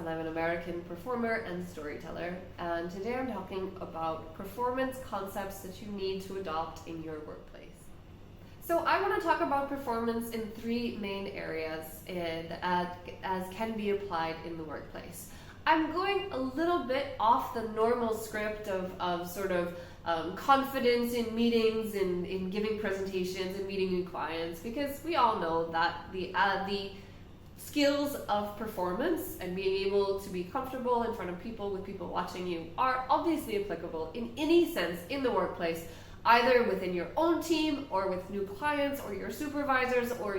and I'm an American performer and storyteller. And today I'm talking about performance concepts that you need to adopt in your workplace. So I want to talk about performance in three main areas as can be applied in the workplace. I'm going a little bit off the normal script of confidence in meetings, in giving presentations and meeting new clients, because we all know that the skills of performance and being able to be comfortable in front of people with people watching you are obviously applicable in any sense in the workplace, either within your own team or with new clients or your supervisors or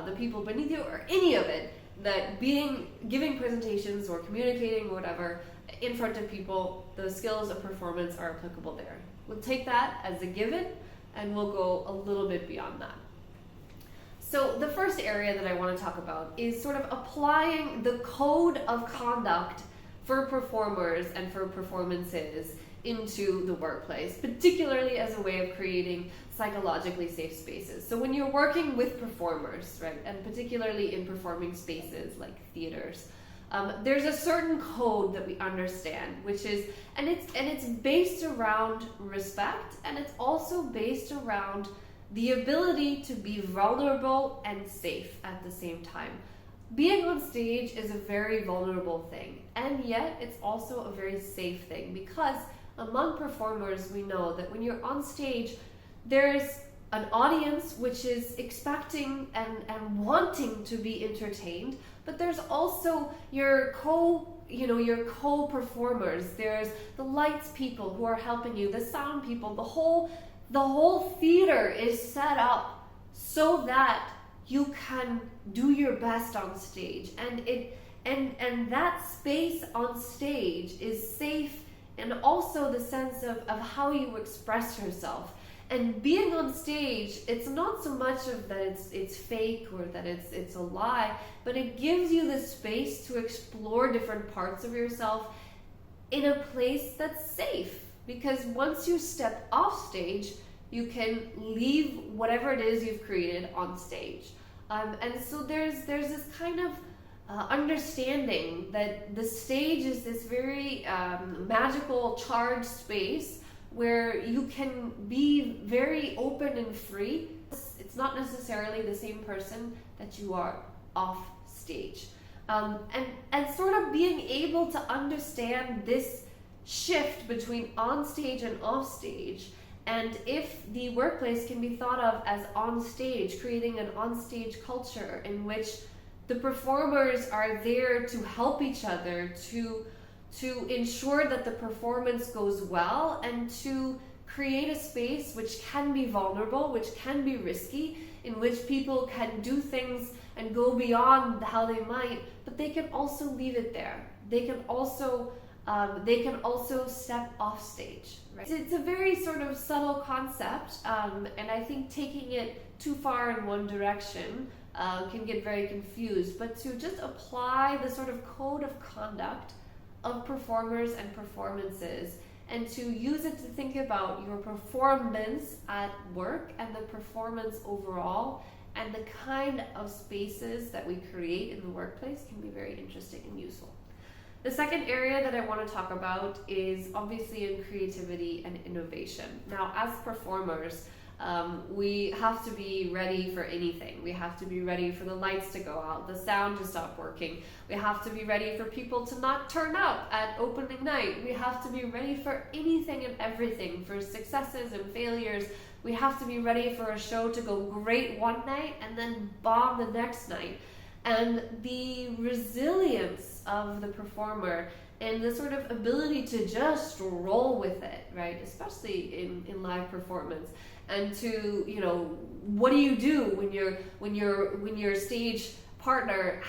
the people beneath you or any of it. That giving presentations or communicating whatever in front of people, the skills of performance are applicable there. We'll take that as a given and we'll go a little bit beyond that. So the first area that I want to talk about is sort of applying the code of conduct for performers and for performances into the workplace, particularly as a way of creating psychologically safe spaces. So when you're working with performers, right, and particularly in performing spaces like theaters, there's a certain code that we understand, which is, and it's based around respect, and it's also based around the ability to be vulnerable and safe at the same time. Being on stage is a very vulnerable thing, and yet it's also a very safe thing, because among performers we know that when you're on stage, there's an audience which is expecting and wanting to be entertained, but there's also your co-performers. There's the lights people who are helping you, the sound people, the whole theater is set up so that you can do your best on stage, and that space on stage is safe, and also the sense of how you express yourself. And being on stage, it's not so much of that it's fake or that it's a lie, but it gives you the space to explore different parts of yourself in a place that's safe. Because once you step off stage, you can leave whatever it is you've created on stage. And so there's this kind of understanding that the stage is this very magical, charged space where you can be very open and free. It's not necessarily the same person that you are off stage. And sort of being able to understand this shift between on stage and off stage, and if the workplace can be thought of as on stage, creating an on stage culture in which the performers are there to help each other, to ensure that the performance goes well, and to create a space which can be vulnerable, which can be risky, in which people can do things and go beyond how they might, but they can also leave it there. They can also step off stage. Right? It's a very sort of subtle concept, and I think taking it too far in one direction can get very confused. But to just apply the sort of code of conduct of performers and performances, and to use it to think about your performance at work and the performance overall, and the kind of spaces that we create in the workplace can be very interesting and useful. The second area that I want to talk about is obviously in creativity and innovation. Now, as performers, we have to be ready for anything. We have to be ready for the lights to go out, the sound to stop working. We have to be ready for people to not turn up at opening night. We have to be ready for anything and everything, for successes and failures. We have to be ready for a show to go great one night and then bomb the next night. And the resilience of the performer and the sort of ability to just roll with it, right? Especially in live performance. And to, what do you do when your stage partner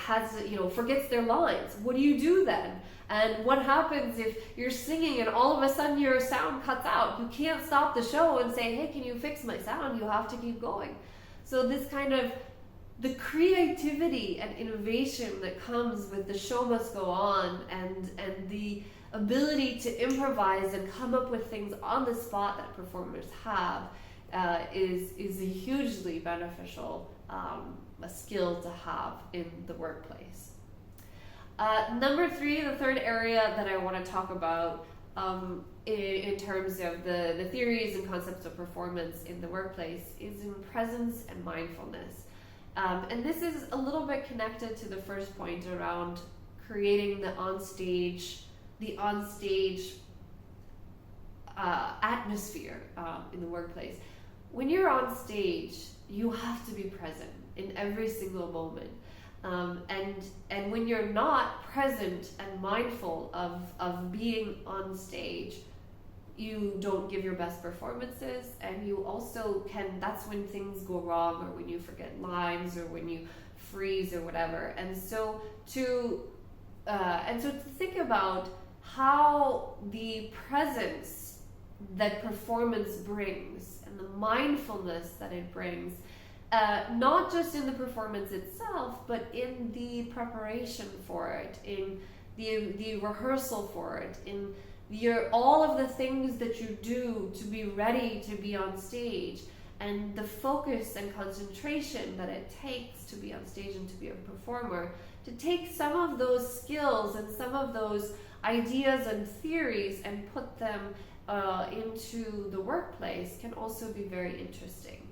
forgets their lines? What do you do then? And what happens if you're singing and all of a sudden your sound cuts out? You can't stop the show and say, hey, can you fix my sound? You have to keep going. So this kind of the creativity and innovation that comes with the show must go on, and the ability to improvise and come up with things on the spot that performers have is a hugely beneficial a skill to have in the workplace. Number three, the third area that I want to talk about in terms of the theories and concepts of performance in the workplace is in presence and mindfulness. And this is a little bit connected to the first point around creating the onstage atmosphere in the workplace. When you're on stage, you have to be present in every single moment. And when you're not present and mindful of being on stage, you don't give your best performances, and you also that's when things go wrong, or when you forget lines, or when you freeze or whatever. And so to think about how the presence that performance brings and the mindfulness that it brings, not just in the performance itself, but in the preparation for it, in the rehearsal for it, in all of the things that you do to be ready to be on stage, and the focus and concentration that it takes to be on stage and to be a performer, to take some of those skills and some of those ideas and theories and put them into the workplace can also be very interesting.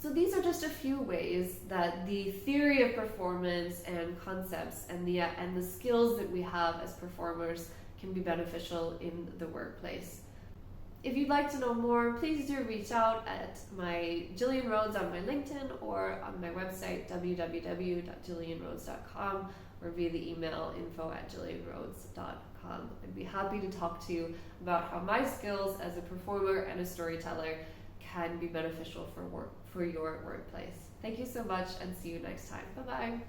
So these are just a few ways that the theory of performance and concepts and the skills that we have as performers can be beneficial in the workplace. If you'd like to know more, please do reach out at my Gillian Rhodes on my LinkedIn, or on my website www.gillianrhodes.com, or via the email info@gillianrhodes.com. I'd be happy to talk to you about how my skills as a performer and a storyteller can be beneficial for your workplace. Thank you so much, and see you next time. Bye-bye.